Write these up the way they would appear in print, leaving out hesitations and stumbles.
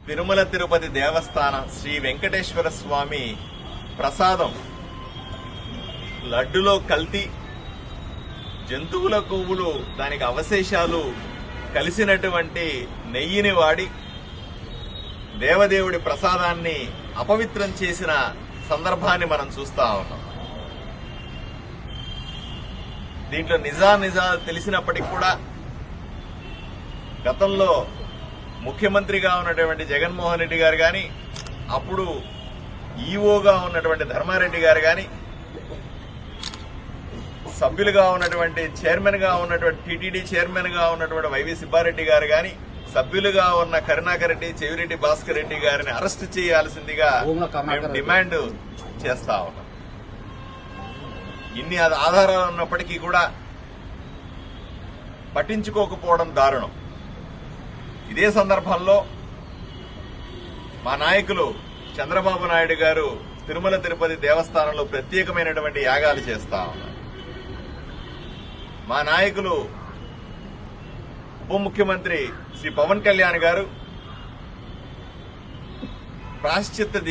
తిరుమల తిరుపతి దేవస్థానం శ్రీ వెంకటేశ్వర స్వామి ప్రసాదం లడ్డులో కల్తీ, జంతువుల కొవ్వులు, దానికి అవశేషాలు కలిసినటువంటి నెయ్యిని వాడి దేవదేవుడి ప్రసాదాన్ని అపవిత్రం చేసిన సందర్భాన్ని మనం చూస్తా ఉన్నాం. దీంట్లో నిజాలు తెలిసినప్పటికీ కూడా గతంలో ముఖ్యమంత్రిగా ఉన్నటువంటి జగన్మోహన్ రెడ్డి గారు గాని, అప్పుడు ఈఓగా ఉన్నటువంటి ధర్మారెడ్డి గారు గాని, సభ్యులుగా ఉన్నటువంటి చైర్మన్ గా ఉన్నటువంటి టీటీడీ చైర్మన్ గా ఉన్నటువంటి వైవి సుబ్బారెడ్డి గారు గాని, సభ్యులుగా ఉన్న కరుణాకర్ రెడ్డి, చెవిరెడ్డి భాస్కర్ రెడ్డి గారిని అరెస్ట్ చేయాల్సిందిగా మేము డిమాండ్ చేస్తా ఉన్నాం. ఇన్ని ఆధారాలు ఉన్నప్పటికీ కూడా పట్టించుకోకపోవడం దారుణం. ఇదే సందర్భంలో మా నాయకులు చంద్రబాబు నాయుడు గారు తిరుమల తిరుపతి దేవస్థానంలో ప్రత్యేకమైనటువంటి యాగాలు చేస్తా ఉన్నారు. మా నాయకులు ఉప ముఖ్యమంత్రి శ్రీ పవన్ కళ్యాణ్ గారు ప్రాయశ్చిత్త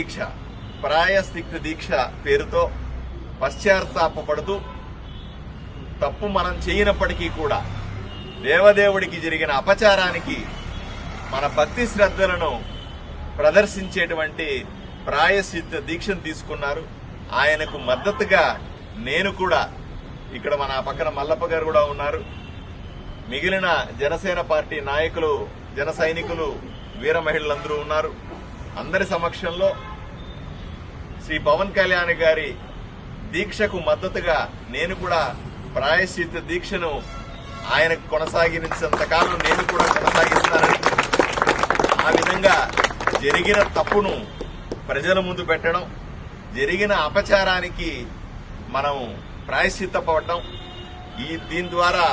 దీక్ష పేరుతో పశ్చాత్తాపడుతూ, తప్పు మనం చేయనప్పటికీ కూడా దేవదేవుడికి జరిగిన అపచారానికి మన భక్తి శ్రద్ధలను ప్రదర్శించేటువంటి ప్రాయశ్చిత్త దీక్షను తీసుకున్నారు. ఆయనకు మద్దతుగా నేను కూడా, ఇక్కడ మన పక్కన మల్లప్ప గారు కూడా ఉన్నారు, మిగిలిన జనసేన పార్టీ నాయకులు, జన సైనికులు, వీర మహిళలందరూ ఉన్నారు. అందరి సమక్షంలో శ్రీ పవన్ కళ్యాణ్ గారి దీక్షకు మద్దతుగా నేను కూడా ప్రాయశ్చిత్త దీక్షను ఆయనకు కొనసాగించేంతకాలం నేను కూడా కొనసాగిస్తానని, ఆ విధంగా జరిగిన తప్పును ప్రజల ముందు పెట్టడం, జరిగిన అపచారానికి మనం ప్రాయశ్చిత్తపడడం, దీని ద్వారా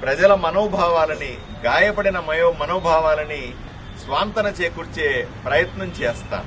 ప్రజల మనోభావాలని, గాయపడిన మనోభావాలని స్వాంతన చేకూర్చే ప్రయత్నం చేస్తాం.